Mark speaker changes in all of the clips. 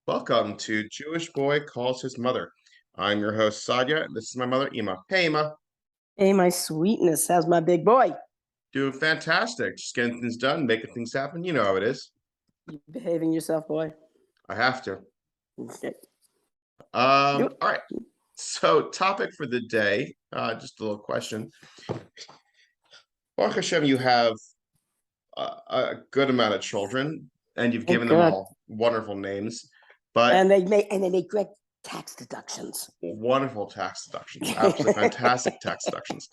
Speaker 1: Welcome to Jewish Boy Calls His Mother. I'm your host, Sadia, and this is my mother, Ema. Hey, Ema.
Speaker 2: Hey, my sweetness, how's my big boy?
Speaker 1: Doing fantastic. Just getting things done, making things happen. You know how it is.
Speaker 2: You behaving yourself, boy?
Speaker 1: I have to.
Speaker 2: Okay.
Speaker 1: All right. So, topic for the day, just a little question. Baruch Hashem, you have a good amount of children, and you've
Speaker 2: Thank
Speaker 1: given them
Speaker 2: God.
Speaker 1: all wonderful names, but
Speaker 2: And they make great tax deductions.
Speaker 1: wonderful tax deductions, absolutely fantastic tax deductions.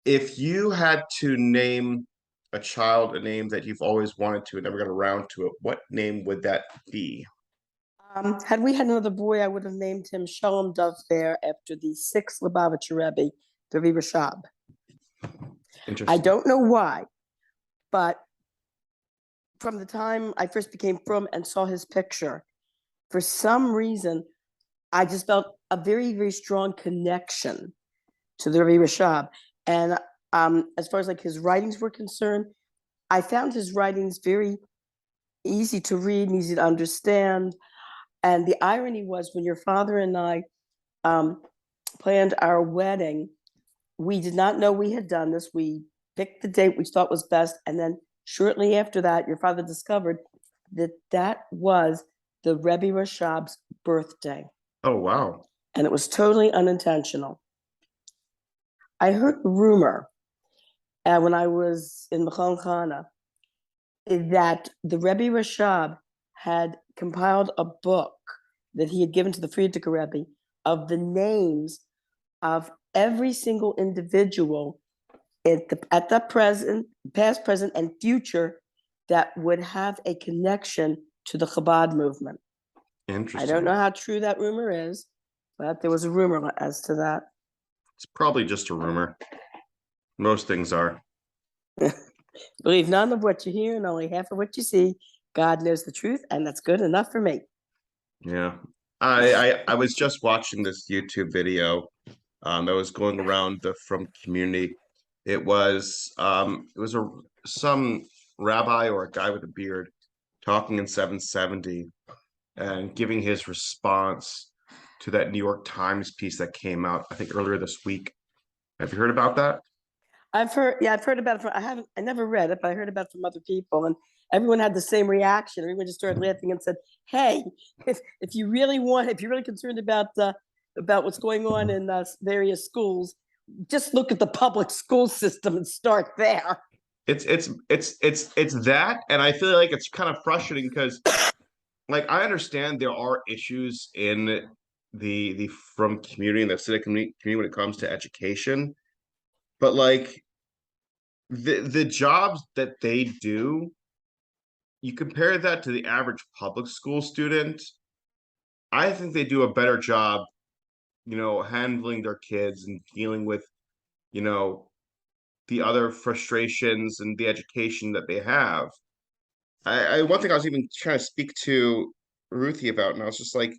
Speaker 1: If you had to name a child a name that you've always wanted to and never got around to it, what name would that be?
Speaker 2: Had we had another boy, I would have named him Shalom Dove Fair after the sixth Lubavitcher Rebbe, the Rebbe Rashab. I
Speaker 1: Interesting.
Speaker 2: don't know why, but from the time I first became frum and saw his picture, for some reason, I just felt a very, very strong connection to the Rebbe Rashab. And as far as like his writings were concerned, I found his writings very easy to read and easy to understand. And the irony was when your father and I planned our wedding, we did not know we had done this. We picked the date we thought was best. And then shortly after that, your father discovered that that was the Rebbe Rashab's birthday.
Speaker 1: Oh, wow.
Speaker 2: And it was totally unintentional. I heard a rumor when I was in Mechon Chana that the Rebbe Rashab had compiled a book that he had given to the Frierdiker Rebbe of the names of every single individual at the present, past, present, and future that would have a connection to the Chabad movement.
Speaker 1: Interesting.
Speaker 2: I don't know how true that rumor is, but there was a rumor as to that.
Speaker 1: It's probably just a rumor. Most things are.
Speaker 2: Believe none of what you hear and only half of what you see. God knows the truth, and that's good enough for me.
Speaker 1: Yeah. I was just watching this YouTube video that was going around the From community. It was some rabbi or a guy with a beard talking in 770 and giving his response to that New York Times piece that came out, I think, earlier this week. Have you heard about that?
Speaker 2: I've heard about it. I never read it, but I heard about it from other people, and everyone had the same reaction. Everyone just started laughing and said, "Hey, if you're really concerned about what's going on in various schools, just look at the public school system and start there."
Speaker 1: It's that, and I feel like it's kind of frustrating because, like, I understand there are issues in the From community and the Civic community when it comes to education, but like the jobs that they do, you compare that to the average public school student, I think they do a better job, handling their kids and dealing with, you know, the other frustrations and the education that they have. One thing I was even trying to speak to Ruthie about, and I was just like,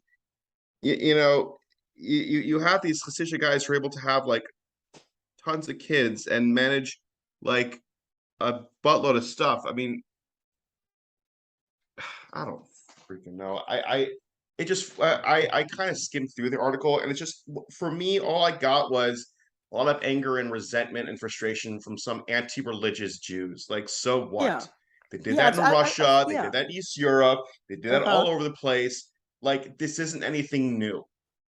Speaker 1: you have these Hasidic guys who are able to have like tons of kids and manage like a buttload of stuff. I mean, I don't freaking know. I kind of skimmed through the article, and it's just, for me, all I got was a lot of anger and resentment and frustration from some anti-religious Jews. Like, so what?
Speaker 2: Yeah,
Speaker 1: They did that in Russia. They
Speaker 2: yeah.
Speaker 1: did that in East Europe. They did that all
Speaker 2: Uh-huh.
Speaker 1: over the place. Like, this isn't anything new.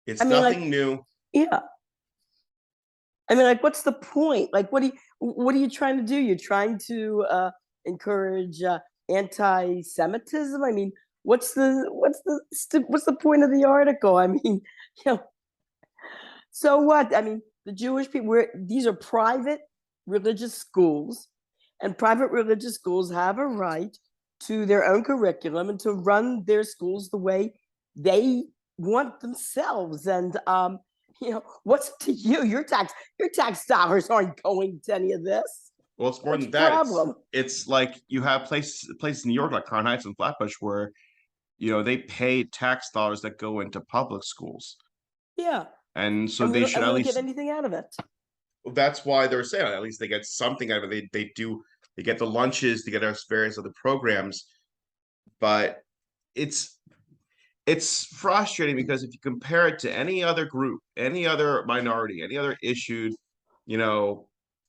Speaker 1: It's
Speaker 2: I mean, like,
Speaker 1: nothing new.
Speaker 2: yeah. I mean, like, what's the point? Like, what are you trying to do? You're trying to encourage anti-Semitism. I mean, what's the point of the article? I mean, you know, so what? I mean, the Jewish people. These are private religious schools, and private religious schools have a right to their own curriculum and to run their schools the way they want themselves. And what's to you? Your tax dollars aren't going to any of this.
Speaker 1: Well, it's more
Speaker 2: What's
Speaker 1: than
Speaker 2: your
Speaker 1: that.
Speaker 2: problem?
Speaker 1: It's like you have places in New York like Crown Heights and Flatbush where they pay tax dollars that go into public schools.
Speaker 2: Yeah.
Speaker 1: And so
Speaker 2: And
Speaker 1: they should
Speaker 2: we
Speaker 1: at
Speaker 2: don't get
Speaker 1: least,
Speaker 2: anything out of it.
Speaker 1: that's why they're saying at least they get something out of it. They get the lunches, they get various other programs, but it's it's frustrating because if you compare it to any other group, any other minority, any other issued, you know,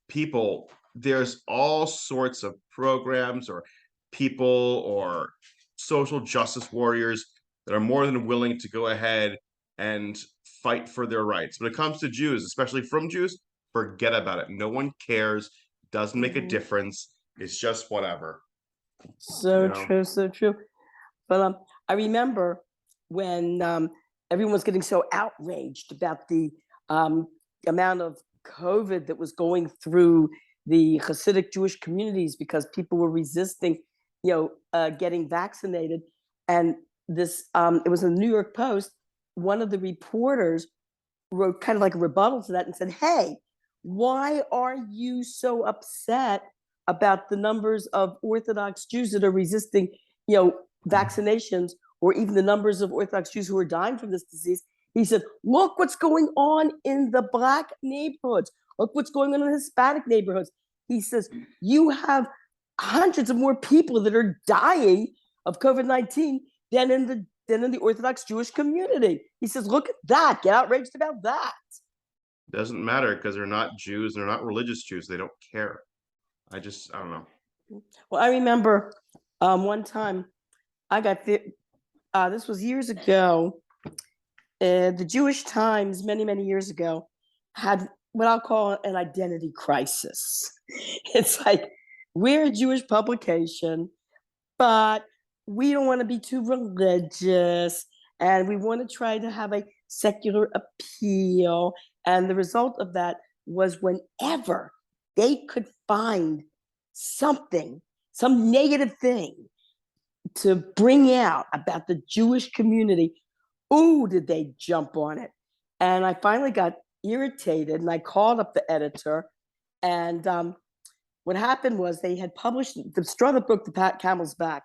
Speaker 1: people, there's all sorts of programs or people or social justice warriors that are more than willing to go ahead and fight for their rights. When it comes to Jews, especially from Jews, forget about it. No one cares, doesn't make a
Speaker 2: Mhm.
Speaker 1: difference. It's just whatever, you
Speaker 2: So
Speaker 1: know.
Speaker 2: true, so true. But I remember when everyone was getting so outraged about the um, amount of COVID that was going through the Hasidic Jewish communities because people were resisting, getting vaccinated. And it was in the New York Post. One of the reporters wrote kind of like a rebuttal to that and said, "Hey, why are you so upset about the numbers of Orthodox Jews that are resisting, you know, vaccinations, or even the numbers of Orthodox Jews who are dying from this disease?" He said, "Look what's going on in the Black neighborhoods. Look what's going on in the Hispanic neighborhoods." He says, "You have hundreds of more people that are dying of COVID-19 than in the Orthodox Jewish community." He says, "Look at that. Get outraged about that."
Speaker 1: Doesn't matter because they're not Jews, they're not religious Jews. They don't care. I don't know.
Speaker 2: Well, I remember one time I got this was years ago. The Jewish Times, many, many years ago, had what I'll call an identity crisis. It's like, we're a Jewish publication, but we don't want to be too religious, and we want to try to have a secular appeal. And the result of that was whenever they could find something, some negative thing to bring out about the Jewish community, ooh, did they jump on it. And I finally got irritated and I called up the editor. And what happened was they had published the straw that broke the camel's back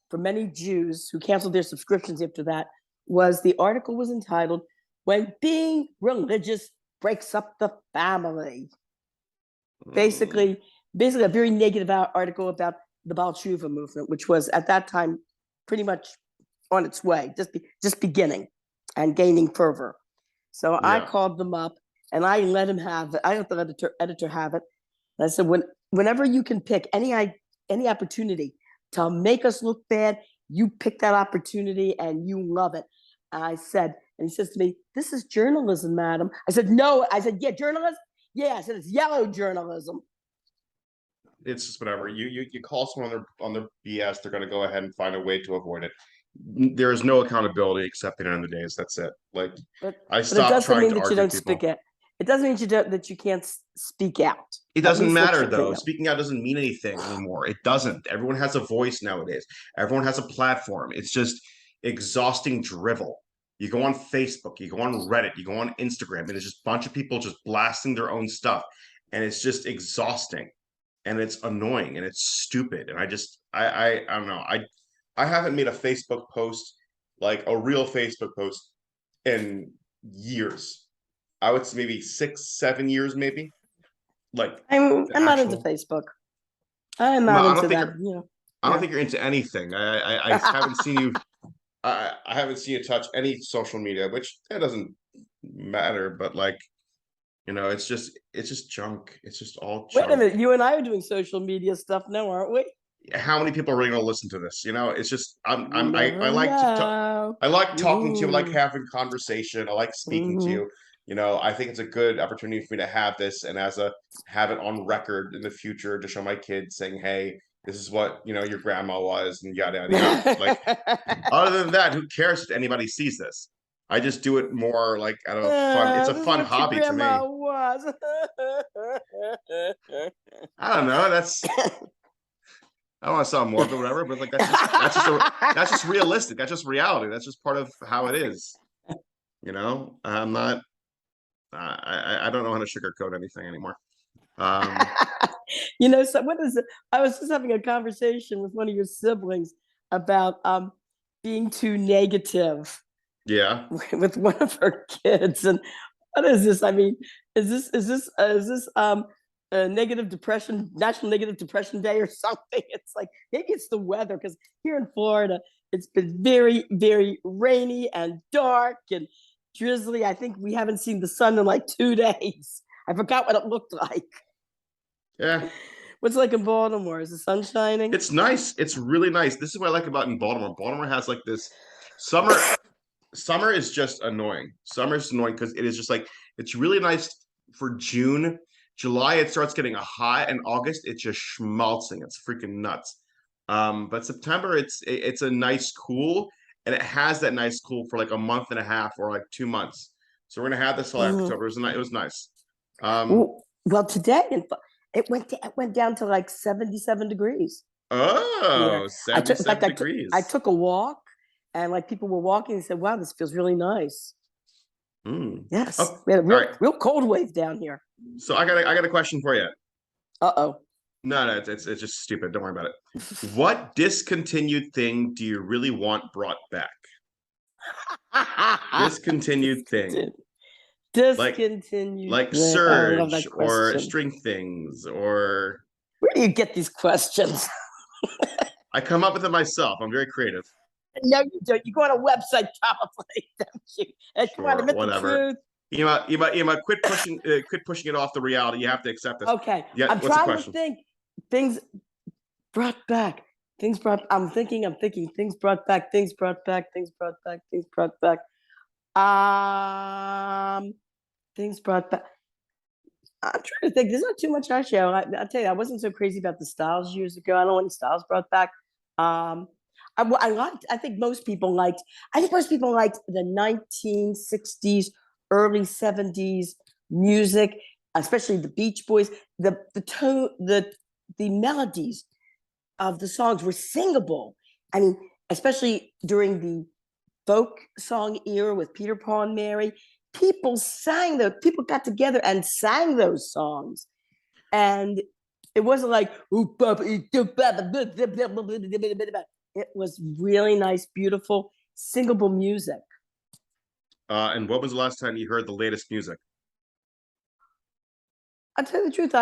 Speaker 2: for many Jews who canceled their subscriptions after that. Was the article was entitled "When Being Religious Breaks Up the Family."
Speaker 1: Mm,
Speaker 2: Basically a very negative article about the Baal Tshuva movement, which was at that time pretty much on its way, just beginning and gaining fervor. So I
Speaker 1: yeah.
Speaker 2: called them up and I let him have it. I let the editor have it. And I said, whenever you can pick any opportunity to make us look bad, you pick that opportunity and you love it. I said, and he says to me, "This is journalism, madam." I said, "No." I said, "Yeah, journalism." Yeah, I said, "It's yellow journalism."
Speaker 1: It's just whatever. You call someone on their BS, they're gonna go ahead and find a way to avoid it. There is no accountability except at the end of the days. That's it. Like
Speaker 2: But
Speaker 1: I
Speaker 2: but it
Speaker 1: stopped
Speaker 2: doesn't
Speaker 1: trying
Speaker 2: mean
Speaker 1: to
Speaker 2: that you
Speaker 1: argue with
Speaker 2: don't speak
Speaker 1: people.
Speaker 2: it. It doesn't mean that you can't speak out.
Speaker 1: It
Speaker 2: At
Speaker 1: doesn't
Speaker 2: least let
Speaker 1: matter
Speaker 2: you,
Speaker 1: though. Speaking out doesn't mean anything anymore. It doesn't. Everyone has a voice nowadays. Everyone has a platform. It's just exhausting drivel. You go on Facebook, you go on Reddit, you go on Instagram, and it's just a bunch of people just blasting their own stuff. And it's just exhausting and it's annoying and it's stupid. And I don't know. I haven't made a Facebook post, like a real Facebook post, in years. I would say maybe 6, 7 years, maybe. Like
Speaker 2: I'm not into
Speaker 1: actual.
Speaker 2: Facebook. I'm
Speaker 1: No,
Speaker 2: not into that.
Speaker 1: I don't
Speaker 2: Yeah.
Speaker 1: think you're into anything. I haven't seen you. I haven't seen you touch any social media, which it doesn't matter. But like, it's just junk. It's just all
Speaker 2: Wait a
Speaker 1: junk.
Speaker 2: minute. You and I are doing social media stuff now, aren't we?
Speaker 1: How many people are really going to listen to this? It's just
Speaker 2: You
Speaker 1: I
Speaker 2: never
Speaker 1: like to talk.
Speaker 2: know.
Speaker 1: I like talking to you. I like
Speaker 2: Mm-hmm.
Speaker 1: having conversation. I like speaking to
Speaker 2: Mm-hmm.
Speaker 1: you. I think it's a good opportunity for me to have this and have it on record in the future to show my kids saying, "Hey, this is what your grandma was," and yada yada yada. Like other than that, who cares if anybody sees this? I just do it more like out of fun. It's a
Speaker 2: This is
Speaker 1: fun
Speaker 2: what your
Speaker 1: hobby to me.
Speaker 2: grandma was.
Speaker 1: I don't know. I don't want to sound morbid or whatever, but like that's just realistic. That's just reality. That's just part of how it is. I'm not. I don't know how to sugarcoat anything anymore. Um,
Speaker 2: So what is it? I was just having a conversation with one of your siblings about being too negative
Speaker 1: yeah.
Speaker 2: with one of her kids. And what is this? I mean, is this a negative depression, National Negative Depression Day or something? It's like maybe it's the weather, because here in Florida It's been very, very rainy and dark and drizzly. I think we haven't seen the sun in like 2 days. I forgot what it looked like.
Speaker 1: Yeah.
Speaker 2: What's it like in Baltimore? Is the sun shining?
Speaker 1: It's nice. It's really nice. This is what I like about in Baltimore. Baltimore has like this summer. Summer is just annoying. Summer is annoying because it is just like it's really nice for June. July it starts getting a hot, and August it's just schmaltzing. It's freaking nuts. But September it's a nice cool, and it has that nice cool for like a month and a half or like 2 months. So we're gonna have this till
Speaker 2: Mhm.
Speaker 1: October. It was nice.
Speaker 2: Well, today it went down to like 77 degrees here.
Speaker 1: Oh,
Speaker 2: In fact,
Speaker 1: 77
Speaker 2: I
Speaker 1: degrees.
Speaker 2: took a walk, and like people were walking and said, "Wow, this feels really nice."
Speaker 1: Mm.
Speaker 2: Yes,
Speaker 1: Oh,
Speaker 2: we had a
Speaker 1: all
Speaker 2: real
Speaker 1: right.
Speaker 2: real cold wave down here.
Speaker 1: So I got a question for you.
Speaker 2: Uh
Speaker 1: No, it's just stupid. Don't worry about it. What discontinued thing do you really want brought back?
Speaker 2: oh.
Speaker 1: Discontinued thing. Like
Speaker 2: Discontinued
Speaker 1: like
Speaker 2: thing. Oh, I love
Speaker 1: Surge
Speaker 2: that
Speaker 1: or
Speaker 2: question.
Speaker 1: String Things or
Speaker 2: Where do you get these questions?
Speaker 1: I come up with it myself. I'm very creative.
Speaker 2: No, you don't. You go on a website probably, don't you? And come on,
Speaker 1: Sure,
Speaker 2: admit the
Speaker 1: whatever.
Speaker 2: truth.
Speaker 1: Quit pushing it off the reality. You have to accept this.
Speaker 2: Okay,
Speaker 1: Yeah,
Speaker 2: I'm
Speaker 1: what's the
Speaker 2: trying to
Speaker 1: question?
Speaker 2: think. Things brought back. Things brought. I'm thinking. Things brought back. Things brought back. Things brought back. Things brought back. Things brought back. I'm trying to think. There's not too much actually. I'll tell you, I wasn't so crazy about the styles years ago. I don't know any styles brought back. Um, I liked. I think most people liked. I think most people liked the 1960s, early 70s music, especially the Beach Boys. The tone, the melodies of the songs were singable. I mean, especially during the folk song era with Peter, Paul, and Mary, people got together and sang those songs. And it wasn't like, it was really nice, beautiful, singable music.
Speaker 1: And what was the last time you heard the latest music?
Speaker 2: I'll tell you the truth,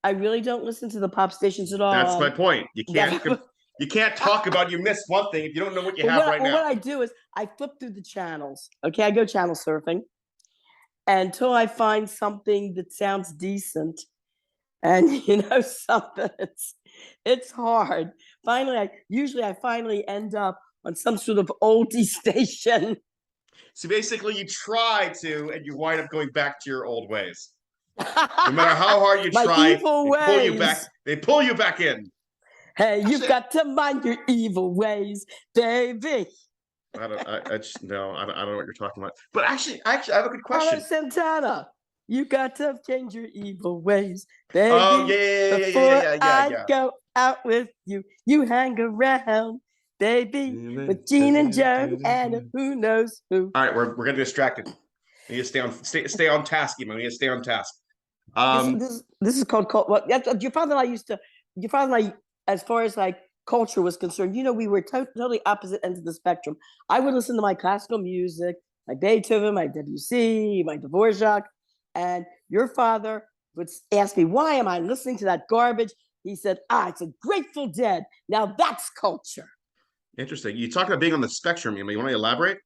Speaker 2: I really don't listen to the pop stations at all.
Speaker 1: That's my point.
Speaker 2: But
Speaker 1: You can't talk about you missed one thing if you don't know what you have right now.
Speaker 2: what I do is I flip through the channels. Okay, I go channel surfing until I find something that sounds decent. And something, it's hard. I finally end up on some sort of oldie station.
Speaker 1: So basically, you try to, and you wind up going back to your old ways. No matter how hard you
Speaker 2: My
Speaker 1: try,
Speaker 2: evil
Speaker 1: they pull you back.
Speaker 2: ways.
Speaker 1: They pull you back in.
Speaker 2: Hey,
Speaker 1: Actually,
Speaker 2: you've got to mind your evil ways, baby.
Speaker 1: I just no. I don't know what you're talking about. But actually, I have a good question.
Speaker 2: Carlos Santana, you got to change your evil ways, baby.
Speaker 1: Oh yeah,
Speaker 2: Before I
Speaker 1: yeah.
Speaker 2: go out with you, you hang around, baby, with Gene and Joe and who knows who.
Speaker 1: All right, we're gonna distract it. We need to stay on task, man. We need to stay on task.
Speaker 2: This is called what your father and I used to. Your father and I, as far as like culture was concerned, we were totally opposite ends of the spectrum. I would listen to my classical music, my Beethoven, my Debussy, my Dvorak, and your father would ask me, "Why am I listening to that garbage?" He said, "It's a Grateful Dead. Now that's culture."
Speaker 1: Interesting. You talk about being on the spectrum. You want to elaborate?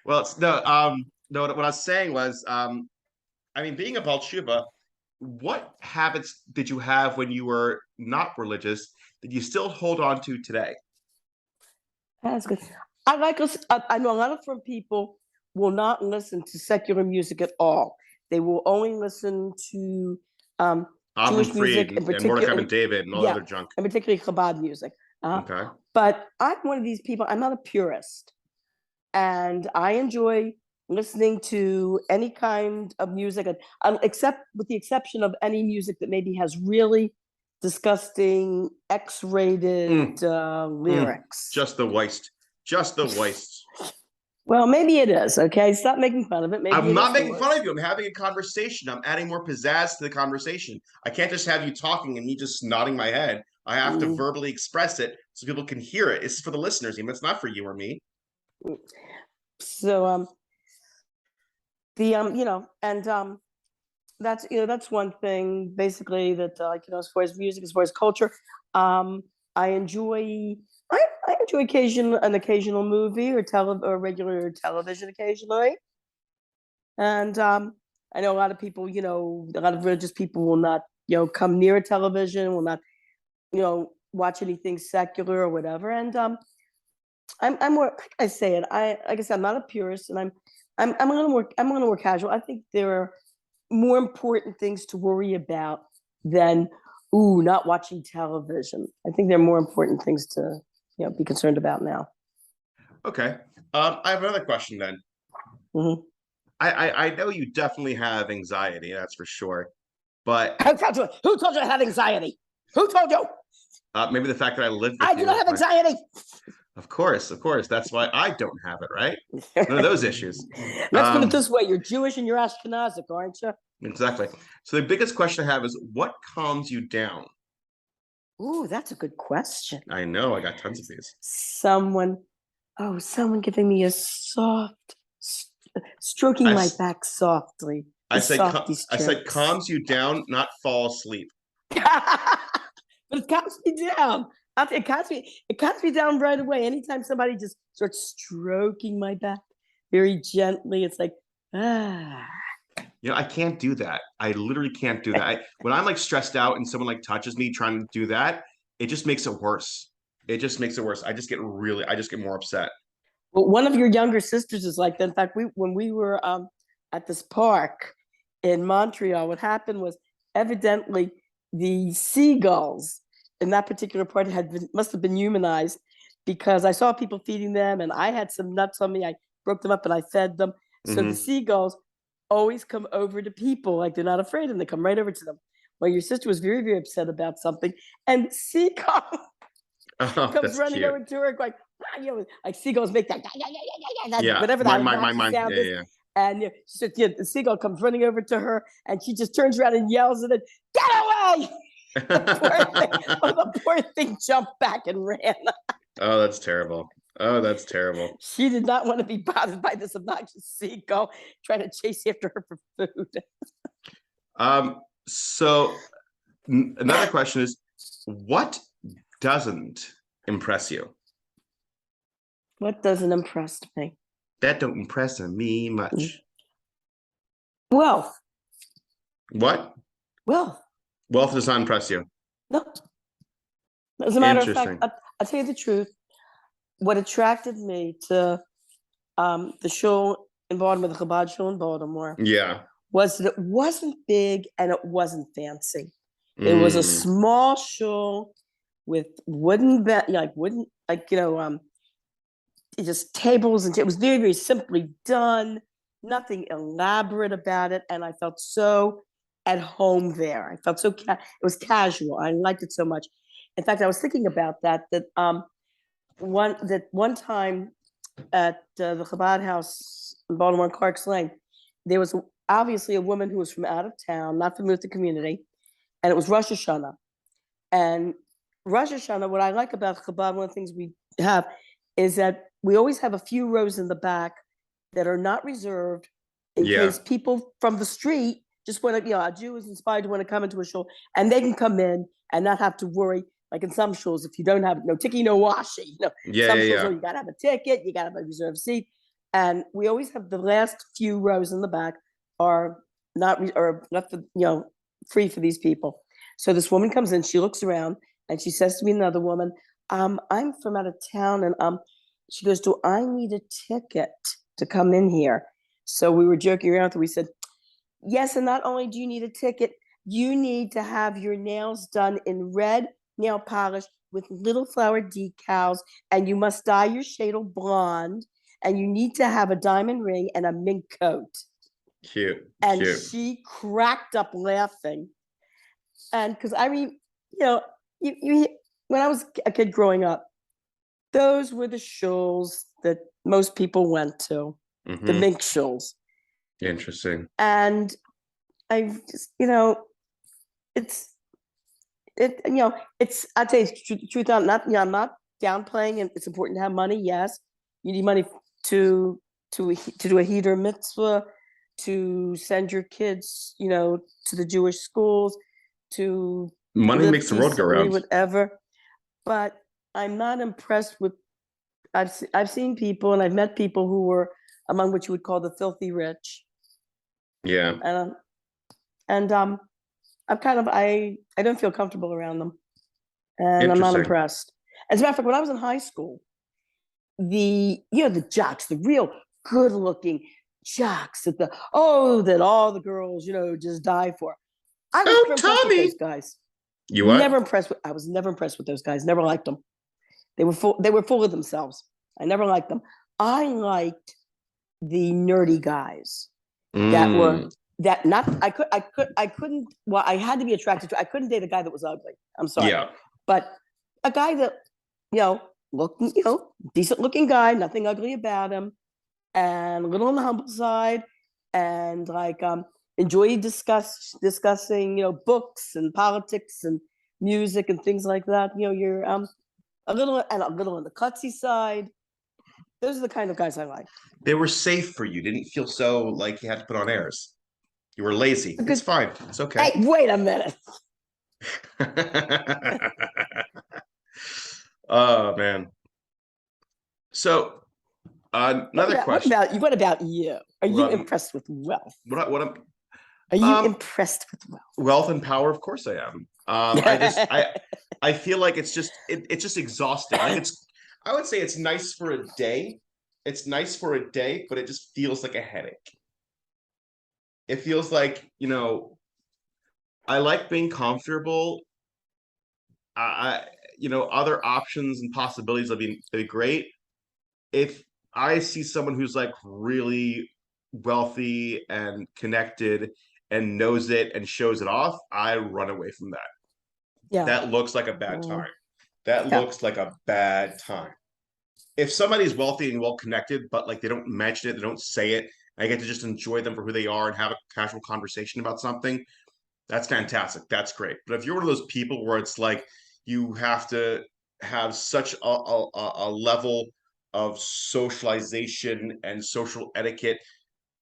Speaker 1: Well, no. What I was saying was, I mean, being a Balchuba, what habits did you have when you were not religious that you still hold on to today?
Speaker 2: That's good. I like us. I know a lot of from people will not listen to secular music at all. They will only listen to
Speaker 1: Avram
Speaker 2: Jewish
Speaker 1: Fried
Speaker 2: music in
Speaker 1: and Mordecai
Speaker 2: particular.
Speaker 1: Ben David and all the
Speaker 2: Yeah,
Speaker 1: other junk.
Speaker 2: and particularly Chabad music.
Speaker 1: Okay.
Speaker 2: But I'm one of these people. I'm not a purist, and I enjoy listening to any kind of music, except with the exception of any music that maybe has really disgusting X-rated lyrics.
Speaker 1: Just the waste. Just the waste.
Speaker 2: Well, maybe it is. Okay, stop making fun of it. Maybe
Speaker 1: I'm not
Speaker 2: is
Speaker 1: making fun of you. I'm having a conversation. I'm adding more pizzazz to the conversation. I can't just have you talking and me just nodding my head. I have to verbally express it so people can hear it. It's for the listeners, and it's not for you or me.
Speaker 2: So, and that's one thing basically that as far as music, as far as culture, I enjoy I enjoy an occasional movie or regular television occasionally, and I know a lot of people, a lot of religious people will not come near a television, will not watch anything secular or whatever, and I'm more, like I say it. Like I said, I'm not a purist, and I'm a little more casual. I think there are more important things to worry about than not watching television. I think there are more important things to be concerned about now.
Speaker 1: Okay. I have another question then.
Speaker 2: Mhm.
Speaker 1: I know you definitely have anxiety, that's for sure. But
Speaker 2: Who told you I have anxiety? Who told you?
Speaker 1: maybe the fact that I live with
Speaker 2: I do
Speaker 1: you.
Speaker 2: not have anxiety.
Speaker 1: Of course, of course. That's why I don't have it, right? None of those issues.
Speaker 2: Let's put it this way: you're Jewish and you're Ashkenazic, aren't you?
Speaker 1: Exactly. So the biggest question I have is what calms you down?
Speaker 2: Ooh, that's a good question.
Speaker 1: I know, I got tons of these.
Speaker 2: Someone giving me a soft, stroking
Speaker 1: I,
Speaker 2: my
Speaker 1: s-
Speaker 2: back softly.
Speaker 1: I
Speaker 2: The
Speaker 1: said
Speaker 2: softy
Speaker 1: I said
Speaker 2: strokes.
Speaker 1: calms you down, not fall asleep.
Speaker 2: But it calms me down. It calms me down right away. Anytime somebody just starts stroking my back very gently, it's like, ah.
Speaker 1: I can't do that. I literally can't do that. When I'm like stressed out and someone like touches me trying to do that, it just makes it worse. It just makes it worse. I just get more upset.
Speaker 2: Well, one of your younger sisters is like that. In fact, when we were at this park in Montreal, what happened was evidently the seagulls in that particular part must have been humanized, because I saw people feeding them, and I had some nuts on me. I broke them up and I fed them. So the
Speaker 1: Hmm.
Speaker 2: seagulls always come over to people, like they're not afraid, and they come right over to them. Well, your sister was very, very upset about something, and seagull
Speaker 1: Oh,
Speaker 2: comes
Speaker 1: that's
Speaker 2: running
Speaker 1: cute.
Speaker 2: over to her, going, like seagulls make that,
Speaker 1: Yeah,
Speaker 2: whatever that obnoxious sound
Speaker 1: yeah,
Speaker 2: is.
Speaker 1: yeah.
Speaker 2: And she said, the seagull comes running over to her, and she just turns around and yells at it, "Get away!" The poor thing jumped back and ran.
Speaker 1: Oh, that's terrible. Oh, that's terrible.
Speaker 2: She did not want to be bothered by this obnoxious seagull trying to chase after her for food.
Speaker 1: So another question is, what doesn't impress you?
Speaker 2: What doesn't impress me?
Speaker 1: That don't impress me much.
Speaker 2: Wealth.
Speaker 1: What?
Speaker 2: Wealth.
Speaker 1: Wealth does not impress you.
Speaker 2: No. As a matter of fact,
Speaker 1: Interesting.
Speaker 2: I'll tell you the truth. What attracted me to the show in Baltimore, the Chabad show in Baltimore,
Speaker 1: Yeah.
Speaker 2: was that it wasn't big and it wasn't fancy. It was a
Speaker 1: Mm.
Speaker 2: small show with wooden, just tables, and it was very, very simply done. Nothing elaborate about it, and I felt so at home there. I felt so it was casual. I liked it so much. In fact, I was thinking about one time at the Chabad house in Baltimore on Clark's Lane, there was obviously a woman who was from out of town, not familiar with the community, and it was Rosh Hashanah. And Rosh Hashanah, what I like about Chabad, one of the things we have is that we always have a few rows in the back that are not reserved in
Speaker 1: Yeah.
Speaker 2: case people from the street just want to, a Jew is inspired to want to come into a shul, and they can come in and not have to worry. Like in some shuls, if you don't have no ticket, no washi,
Speaker 1: Yeah,
Speaker 2: some
Speaker 1: yeah,
Speaker 2: shuls,
Speaker 1: yeah.
Speaker 2: you got to have a ticket, you got to have a reserved seat. And we always have the last few rows in the back are not for, free for these people. So this woman comes in, she looks around, and she says to me, another woman, I'm from out of town, and she goes, "Do I need a ticket to come in here?" So we were joking around, and we said, "Yes, and not only do you need a ticket, you need to have your nails done in red nail polish with little flower decals, and you must dye your shadel blonde, and you need to have a diamond ring and a mink coat."
Speaker 1: Cute,
Speaker 2: And
Speaker 1: cute.
Speaker 2: she cracked up laughing. And because I mean, you know, you when I was a kid growing up, those were the shuls that most people went to, the
Speaker 1: Hmm.
Speaker 2: mink shuls.
Speaker 1: Interesting.
Speaker 2: And I just, it's I'd say it's truth. I'm not downplaying, and it's important to have money. Yes, you need money to to do a heater mitzvah, to send your kids, to the Jewish schools, to
Speaker 1: Money
Speaker 2: live
Speaker 1: makes the world go
Speaker 2: decently,
Speaker 1: round.
Speaker 2: whatever. But I'm not impressed with. I've seen people and I've met people who were among what you would call the filthy rich,
Speaker 1: Yeah.
Speaker 2: and I don't feel comfortable around them, and I'm not
Speaker 1: Interesting.
Speaker 2: impressed. As a matter of fact, when I was in high school, the jocks, the real good looking jocks that all the girls just die for. I was
Speaker 1: Oh,
Speaker 2: never impressed with
Speaker 1: Tommy.
Speaker 2: those guys.
Speaker 1: You
Speaker 2: Never
Speaker 1: what?
Speaker 2: impressed with. I was never impressed with those guys. Never liked them. They were full. They were full of themselves. I never liked them. I liked the nerdy guys that were
Speaker 1: Mm,
Speaker 2: that not. I couldn't. Well, I had to be attracted to. I couldn't date a guy that was ugly. I'm sorry,
Speaker 1: yeah.
Speaker 2: but a guy that looked decent looking guy, nothing ugly about him, and a little on the humble side, and like enjoy discussing books and politics and music and things like that. You're a little on the klutzy side. Those are the kind of guys I like.
Speaker 1: They were safe for you. Didn't feel so like you had to put on airs. You were lazy.
Speaker 2: A
Speaker 1: It's
Speaker 2: good.
Speaker 1: fine. It's okay.
Speaker 2: Hey, wait a minute.
Speaker 1: Oh man. So
Speaker 2: What
Speaker 1: another
Speaker 2: about what
Speaker 1: question.
Speaker 2: about you? What about you? Are you
Speaker 1: What,
Speaker 2: impressed with wealth?
Speaker 1: what I'm
Speaker 2: Are you
Speaker 1: um
Speaker 2: impressed with
Speaker 1: wealth and power, of course I am. I just
Speaker 2: wealth?
Speaker 1: I feel like it's just exhausting. Like I would say it's nice for a day. It's nice for a day, but it just feels like a headache. It feels like, I like being comfortable. I other options and possibilities would be great. If I see someone who's like really wealthy and connected and knows it and shows it off, I run away from that.
Speaker 2: Yeah.
Speaker 1: That looks like a bad time. That
Speaker 2: Yeah.
Speaker 1: looks like a bad time. If somebody's wealthy and well connected, but like they don't mention it, they don't say it, I get to just enjoy them for who they are and have a casual conversation about something. That's fantastic. That's great. But if you're one of those people where it's like you have to have such a level of socialization and social etiquette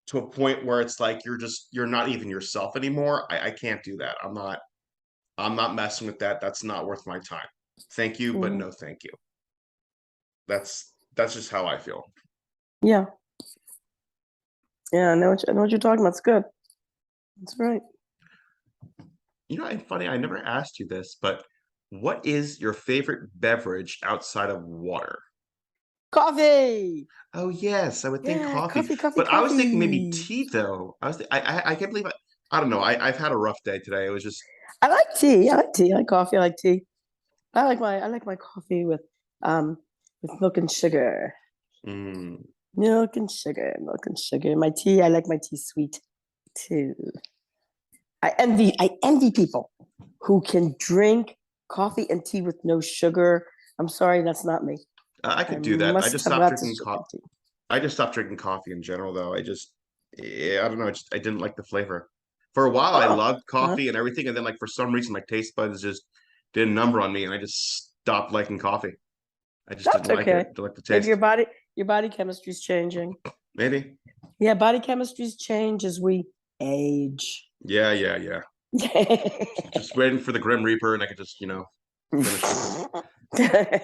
Speaker 1: to a point where it's like you're not even yourself anymore, I can't do that. I'm not messing with that. That's not worth my time. Thank you, but
Speaker 2: Mhm.
Speaker 1: no thank you. That's just how I feel.
Speaker 2: Yeah. Yeah. I know what you're talking about. It's good. That's right.
Speaker 1: It's funny, I never asked you this, but what is your favorite beverage outside of water?
Speaker 2: Coffee.
Speaker 1: Oh yes, I would think
Speaker 2: Yeah.
Speaker 1: coffee,
Speaker 2: Coffee, coffee,
Speaker 1: but I was thinking maybe
Speaker 2: coffee.
Speaker 1: tea though. I can't believe I don't know. I've had a rough day today. It was just
Speaker 2: I like tea. I like tea. I like coffee. I like tea. I like my coffee with milk and sugar.
Speaker 1: mm,
Speaker 2: Milk and sugar. Milk and sugar. My tea, I like my tea sweet too. I envy people who can drink coffee and tea with no sugar. I'm sorry, that's not me.
Speaker 1: I
Speaker 2: I
Speaker 1: could do that.
Speaker 2: must have lots of sugar in tea.
Speaker 1: I just stopped drinking coffee in general though. I don't know. I didn't like the flavor. For a while, I
Speaker 2: Oh,
Speaker 1: loved
Speaker 2: uh,
Speaker 1: coffee and everything, and then like for some reason, my taste buds just did a number on me, and I just stopped liking coffee. I just didn't
Speaker 2: that's
Speaker 1: like it.
Speaker 2: okay.
Speaker 1: Didn't like the
Speaker 2: Maybe
Speaker 1: taste.
Speaker 2: your body chemistry is changing.
Speaker 1: Maybe.
Speaker 2: Yeah, body chemistries change as we age.
Speaker 1: Yeah, yeah, yeah. Just waiting for the Grim Reaper, and I could just finish with it.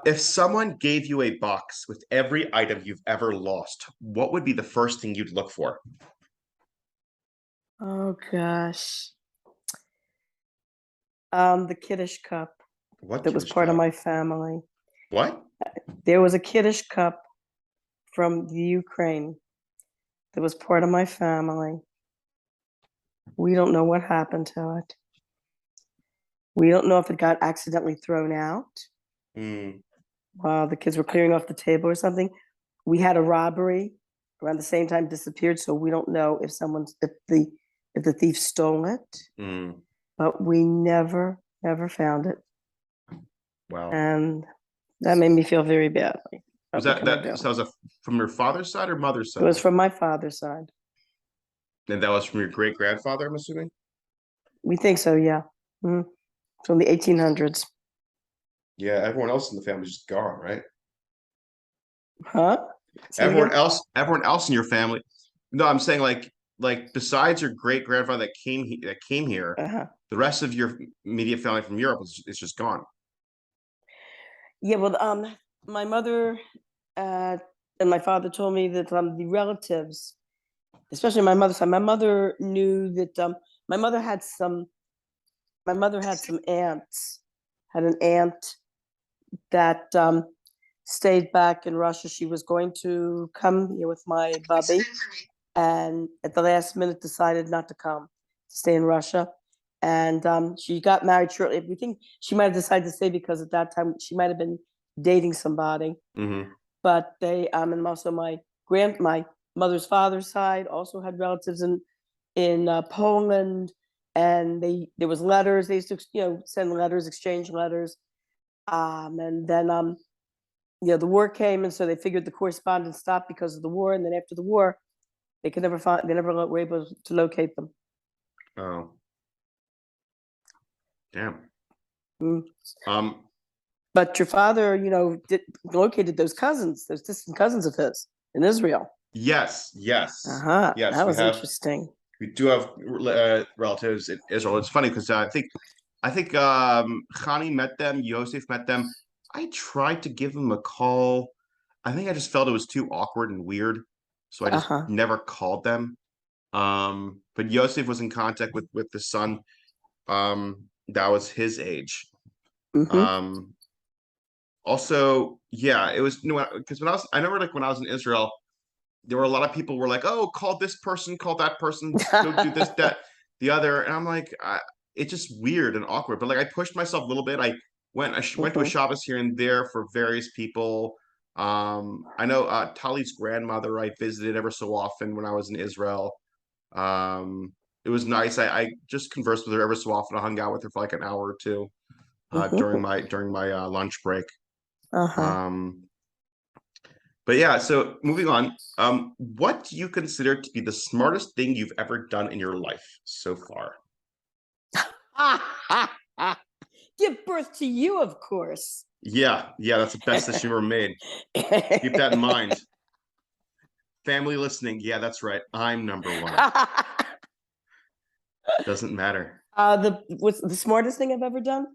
Speaker 1: If someone gave you a box with every item you've ever lost, what would be the first thing you'd look for?
Speaker 2: Oh gosh. The kiddish cup
Speaker 1: What
Speaker 2: that was
Speaker 1: kiddish
Speaker 2: part of
Speaker 1: cup?
Speaker 2: my family.
Speaker 1: What?
Speaker 2: There was a kiddish cup from the Ukraine that was part of my family. We don't know what happened to it. We don't know if it got accidentally thrown out
Speaker 1: Mm,
Speaker 2: while the kids were clearing off the table or something. We had a robbery around the same time, disappeared, so we don't know if the thief stole it.
Speaker 1: mm.
Speaker 2: But we never found it,
Speaker 1: Wow.
Speaker 2: and that made me feel very badly.
Speaker 1: Was
Speaker 2: But what
Speaker 1: that
Speaker 2: can I
Speaker 1: that
Speaker 2: do?
Speaker 1: so that was from your father's side or mother's
Speaker 2: It was
Speaker 1: side?
Speaker 2: from my father's side.
Speaker 1: And that was from your great grandfather, I'm assuming?
Speaker 2: We think so, yeah. Mhm. From the 1800s.
Speaker 1: Yeah, everyone else in the family's just gone, right?
Speaker 2: Huh? Say it again?
Speaker 1: Everyone else in your family, No, I'm saying like besides your great grandfather that came here,
Speaker 2: Uh-huh.
Speaker 1: the rest of your immediate family from Europe is just gone.
Speaker 2: Yeah, well, my mother uh, and my father told me that the relatives, especially my mother's side, my mother knew that my mother had some. My mother had some aunts. Had an aunt that stayed back in Russia. She was going to come here with my bubby, and at the last minute decided not to come, to stay in Russia. And she got married shortly. We think she might have decided to stay because at that time she might have been dating somebody.
Speaker 1: Hmm.
Speaker 2: But they and also my mother's father's side also had relatives in Poland, and there was letters. They used to send letters, exchange letters, and then the war came, and so they figured the correspondence stopped because of the war. And then after the war, they never were able to locate them.
Speaker 1: Oh, damn.
Speaker 2: Mm.
Speaker 1: Um,
Speaker 2: But your father, located those distant cousins of his in Israel.
Speaker 1: yes, yes,
Speaker 2: Uh-huh.
Speaker 1: yes.
Speaker 2: That was interesting.
Speaker 1: We do have relatives in Israel. It's funny because I think Khani met them, Yosef met them. I tried to give them a call. I think I just felt it was too awkward and weird, so I just
Speaker 2: Uh-huh.
Speaker 1: never called them. But Yosef was in contact with the son. That was his age.
Speaker 2: Mm-hmm.
Speaker 1: Um, Also, yeah, it was because I remember like when I was in Israel, there were a lot of people were like, "Oh, call this person, call that person, go do this, that, the other," and I'm like, it's just weird and awkward. But like, I pushed myself a little bit. I went to a
Speaker 2: Mm-hmm.
Speaker 1: Shabbos here and there for various people. I know Tali's grandmother I visited ever so often when I was in Israel. It was nice. I just conversed with her ever so often. I hung out with her for like an hour or two
Speaker 2: Mm-hmm.
Speaker 1: during my lunch break.
Speaker 2: Uh-huh.
Speaker 1: Um, but yeah, so moving on, what do you consider to be the smartest thing you've ever done in your life so far?
Speaker 2: Give birth to you, of course.
Speaker 1: Yeah, yeah, that's the best decision ever made. Keep that in mind. Family listening, yeah, that's right. I'm number one. Doesn't matter.
Speaker 2: What's the smartest thing I've ever done?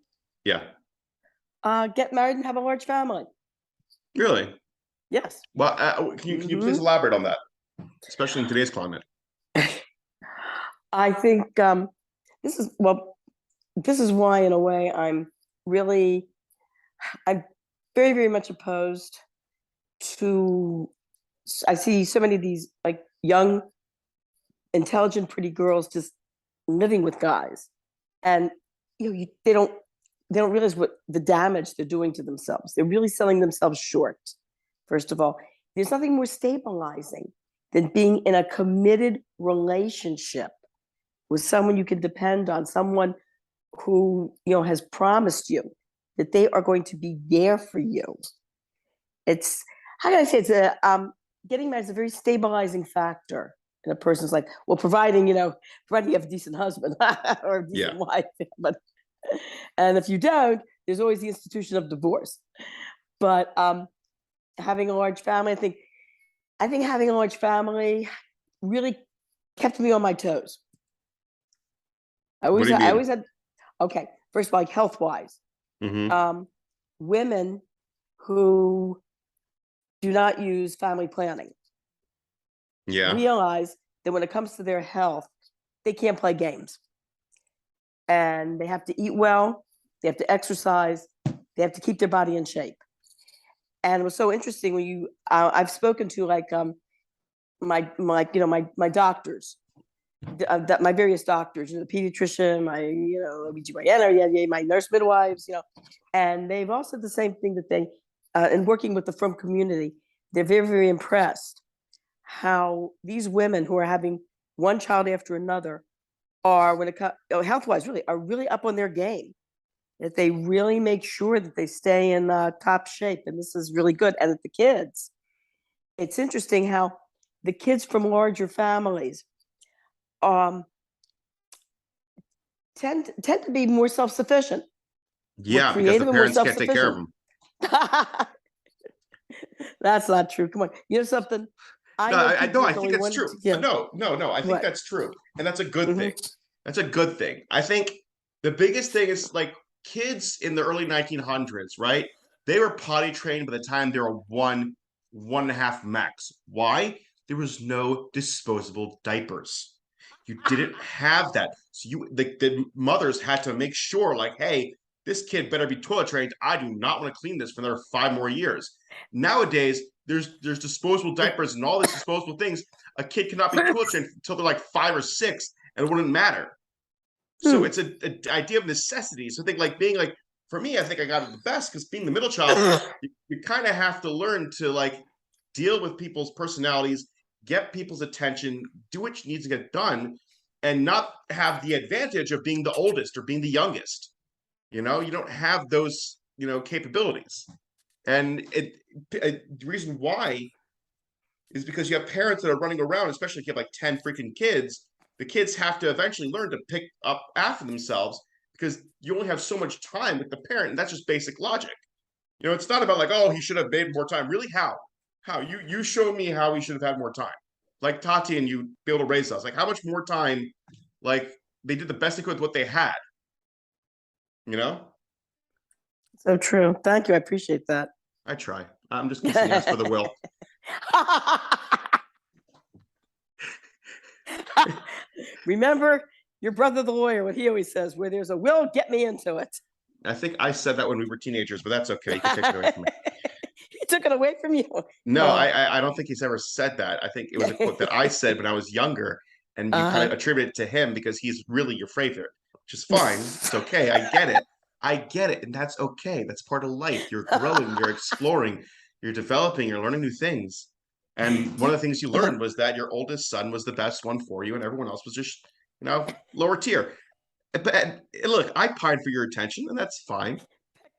Speaker 1: Yeah,
Speaker 2: Get married and have a large family.
Speaker 1: really.
Speaker 2: Yes.
Speaker 1: Well, can you please
Speaker 2: Mm-hmm.
Speaker 1: elaborate on that, especially in today's climate?
Speaker 2: I think this is well, this is why, in a way, really, I'm very, very much opposed to. I see so many of these like young, intelligent, pretty girls just living with guys, and they don't realize what the damage they're doing to themselves. They're really selling themselves short. First of all, there's nothing more stabilizing than being in a committed relationship with someone you can depend on, someone who has promised you that they are going to be there for you. It's how can I say getting married is a very stabilizing factor in a person's life. Well, providing you have a decent husband or a
Speaker 1: Yeah,
Speaker 2: decent wife, but and if you don't, there's always the institution of divorce. But having a large family, I think having a large family really kept me on my toes. I
Speaker 1: what
Speaker 2: always
Speaker 1: do you
Speaker 2: I
Speaker 1: mean?
Speaker 2: always had okay. First of all, like health wise,
Speaker 1: Hmm.
Speaker 2: um, women who do not use family planning
Speaker 1: Yeah,
Speaker 2: realize that when it comes to their health, they can't play games, and they have to eat well, they have to exercise, they have to keep their body in shape. And it was so interesting when I've spoken to like my doctors, my various doctors, the pediatrician, my OBGYN, yeah, my nurse midwives, and they've all said the same thing that they, in working with the Frum community, they're very, very impressed how these women who are having one child after another are, when it comes health wise, really are really up on their game. That they really make sure that they stay in top shape, and this is really good. And that the kids, it's interesting how the kids from larger families um, tend to be more self sufficient, more
Speaker 1: yeah, because the
Speaker 2: creative, and more
Speaker 1: parents
Speaker 2: self
Speaker 1: can't take care of
Speaker 2: sufficient.
Speaker 1: them.
Speaker 2: That's not true. Come on, you know something? I
Speaker 1: No,
Speaker 2: know
Speaker 1: I no,
Speaker 2: people
Speaker 1: I
Speaker 2: with
Speaker 1: think
Speaker 2: only
Speaker 1: that's
Speaker 2: one,
Speaker 1: true.
Speaker 2: yeah.
Speaker 1: No, I think
Speaker 2: What?
Speaker 1: that's true. And that's a good thing.
Speaker 2: Hmm.
Speaker 1: That's a good thing. I think the biggest thing is like kids in the early 1900s, right? They were potty trained by the time they were one and a half max. Why? There was no disposable diapers. You didn't have that. So the mothers had to make sure, like, hey, this kid better be toilet trained. I do not want to clean this for another 5 more years. Nowadays, there's disposable diapers and all these disposable things. A kid cannot be toilet trained until they're like 5 or 6, and it wouldn't matter. So
Speaker 2: Hmm.
Speaker 1: it's a idea of necessity. So I think like being like for me, I think I got it the best because being the middle child, you kind of have to learn to like deal with people's personalities, get people's attention, do what needs to get done, and not have the advantage of being the oldest or being the youngest. You don't have those capabilities, and the reason why is because you have parents that are running around, especially if you have like 10 freaking kids. The kids have to eventually learn to pick up after themselves because you only have so much time with the parent, and that's just basic logic. It's not about like, oh, he should have made more time. Really, how? How? You show me how he should have had more time. Like Tati and you be able to raise us. Like how much more time? Like they did the best they could with what they had. You know?
Speaker 2: So true. Thank you. I appreciate that.
Speaker 1: I try. I'm just kissing yes for the will.
Speaker 2: Remember your brother, the lawyer, what he always says, where there's a will, get me into it.
Speaker 1: I think I said that when we were teenagers, but that's okay. You can take it away from me.
Speaker 2: He took it away from you.
Speaker 1: No, I don't think he's ever said that. I think it was a quote that I said when I was younger, and you kind of attribute it to him because he's really your favorite, which is fine. It's okay. I get it. I get it, and that's okay. That's part of life. You're growing, you're exploring, you're developing, you're learning new things. And one of the things you learned was that your oldest son was the best one for you, and everyone else was just, lower tier. But look, I pine for your attention, and that's fine.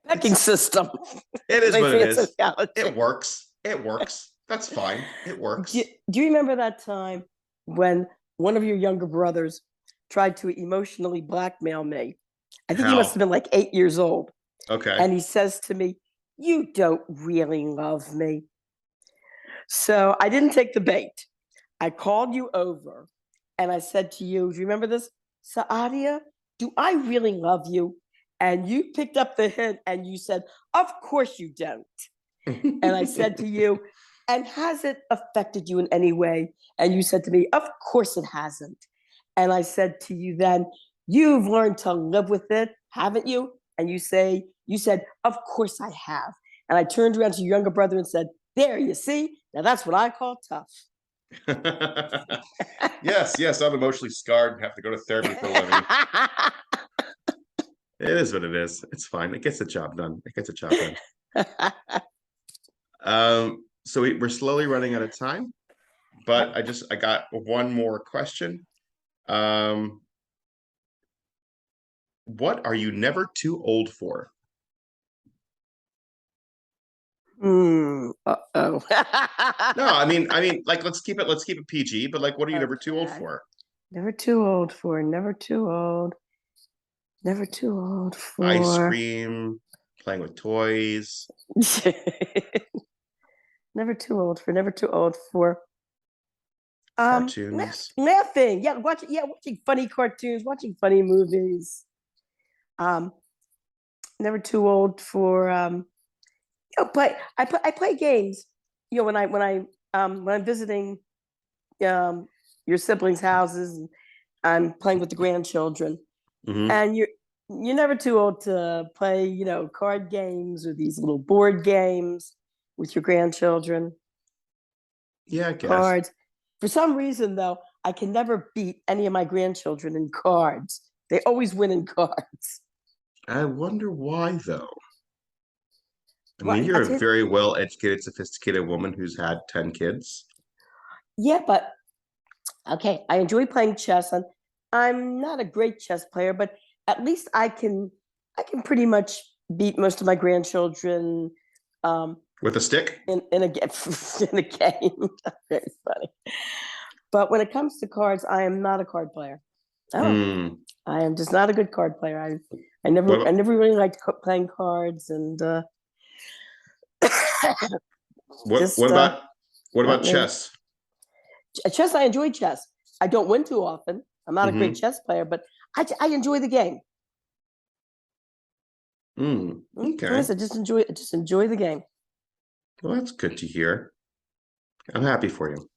Speaker 2: Pecking system.
Speaker 1: It is what it is.
Speaker 2: Sociology.
Speaker 1: It works. It works. That's fine. It works.
Speaker 2: Do you remember that time when one of your younger brothers tried to emotionally blackmail me? I think he must have been like 8 years old.
Speaker 1: Okay.
Speaker 2: And he says to me, "You don't really love me." So I didn't take the bait. I called you over and I said to you, do you remember this? Saadia, do I really love you? And you picked up the hint and you said, of course you don't. And I said to you, and has it affected you in any way? And you said to me, of course it hasn't. And I said to you then, you've learned to live with it, haven't you? And you said, of course I have. And I turned around to your younger brother and said, there, you see? Now that's what I call tough.
Speaker 1: Yes, I'm emotionally scarred and have to go to therapy for a living. It is what it is. It's fine. It gets the job done. So we're slowly running out of time, but I got one more question. What are you never too old for?
Speaker 2: Uh-oh.
Speaker 1: No, I mean, like let's keep it PG, but like what are you never too old for?
Speaker 2: Never too old for, never too old for
Speaker 1: ice cream, playing with toys.
Speaker 2: Never too old for
Speaker 1: Cartoons.
Speaker 2: Laughing. Watching funny cartoons, watching funny movies. Never too old for but I play games. When I'm visiting your siblings' houses, and I'm playing with the grandchildren, and you're never too old to play, card games or these little board games with your grandchildren.
Speaker 1: Yeah, I guess.
Speaker 2: Cards. For some reason, though, I can never beat any of my grandchildren in cards. They always win in cards.
Speaker 1: I wonder why, though. I mean, you're a very well-educated, sophisticated woman who's had 10 kids.
Speaker 2: Yeah, but okay, I enjoy playing chess, and I'm not a great chess player, but at least I can pretty much beat most of my grandchildren
Speaker 1: with a stick
Speaker 2: in a game. Very funny. But when it comes to cards, I am not a card player. I am just not a good card player. I never really liked playing cards, and
Speaker 1: what about chess?
Speaker 2: Chess, I enjoy chess. I don't win too often. I'm not a great chess player, but I enjoy the game.
Speaker 1: Okay.
Speaker 2: I just enjoy the game.
Speaker 1: Well, that's good to hear. I'm happy for you.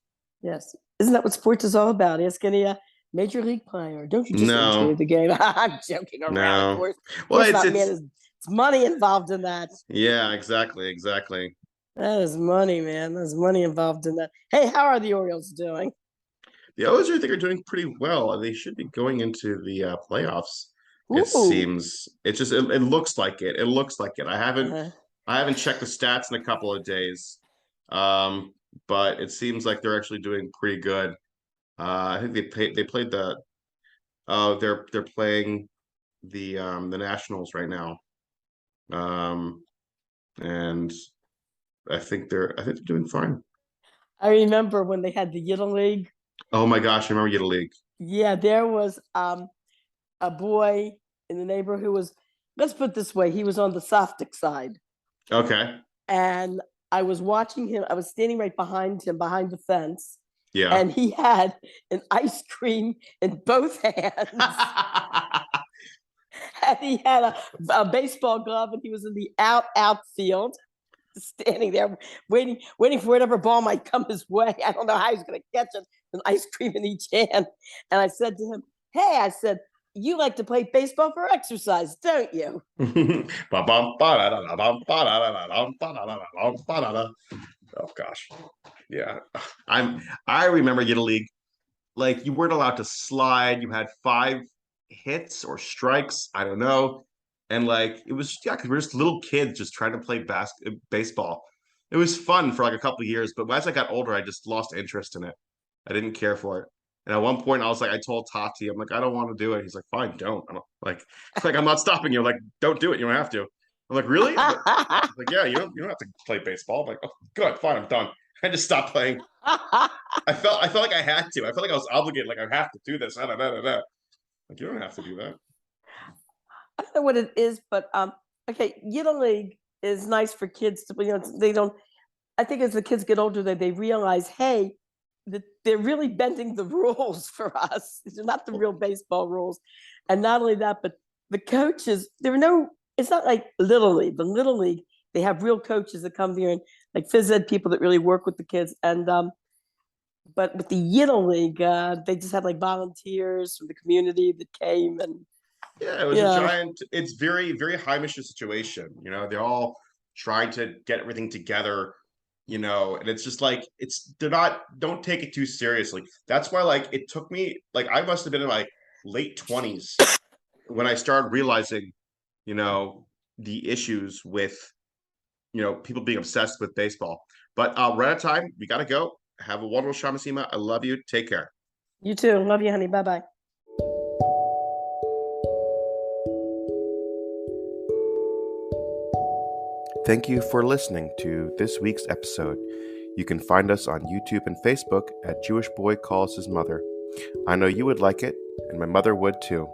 Speaker 2: Yes. Isn't that what sports is all about? Ask any major league player. Don't you just enjoy the game? I'm joking around, of course.
Speaker 1: Well,
Speaker 2: it's not, man. It's money involved in that.
Speaker 1: Yeah, exactly.
Speaker 2: That is money, man. There's money involved in that. Hey, how are the Orioles doing?
Speaker 1: The O's, I think, are doing pretty well. They should be going into the playoffs.
Speaker 2: Ooh.
Speaker 1: It seems. It just it looks like it. It looks like it. I haven't checked the stats in a couple of days, but it seems like they're actually doing pretty good. I think they played the they're playing the Nationals right now, and I think they're doing fine.
Speaker 2: I remember when they had the Little League.
Speaker 1: Oh my gosh, I remember Little League.
Speaker 2: Yeah, there was a boy in the neighborhood who was, let's put it this way, he was on the Softic side.
Speaker 1: Okay.
Speaker 2: And I was watching him. I was standing right behind him, behind the fence.
Speaker 1: Yeah.
Speaker 2: And he had an ice cream in both hands. And he had a baseball glove, and he was in the outfield, standing there waiting for whatever ball might come his way. I don't know how he's going to catch it, an ice cream in each hand. And I said to him, hey, I said, you like to play baseball for exercise, don't you?
Speaker 1: Oh gosh. Yeah. I remember Little League. Like, you weren't allowed to slide. You had 5 hits or strikes. I don't know. And like, it was, yeah, because we're just little kids just trying to play baseball. It was fun for like a couple of years, but as I got older, I just lost interest in it. I didn't care for it. And at one point, I told Tati, I'm like, I don't want to do it. He's like, fine, don't. I'm like I'm not stopping you. I'm like, don't do it. You don't have to. I'm like, really? Like, yeah, you don't have to play baseball. I'm like, oh, good, fine, I'm done. I just stopped playing. I felt like I had to. I felt like I was obligated. Like, I have to do this. Like, you don't have to do that.
Speaker 2: I don't know what it is, but okay, Little League is nice for kids to, they don't. I think as the kids get older, they realize, hey, that they're really bending the rules for us. These are not the real baseball rules. And not only that, but the coaches, it's not like Little League. The Little League, they have real coaches that come here and like phys ed people that really work with the kids. And but with the Little League, they just had like volunteers from the community that came. And
Speaker 1: yeah, it was a giant, it's very, very high mission situation. They're all trying to get everything together. And it's just like, don't take it too seriously. That's why, like, it took me, like, I must have been in like late 20s when I started realizing, the issues with, people being obsessed with baseball. But we're out of time. We got to go. Have a wonderful Shamasima. I love you. Take care.
Speaker 2: You too. Love you, honey. Bye-bye.
Speaker 3: Thank you for listening to this week's episode. You can find us on YouTube and Facebook at Jewish Boy Calls His Mother. I know you would like it, and my mother would too.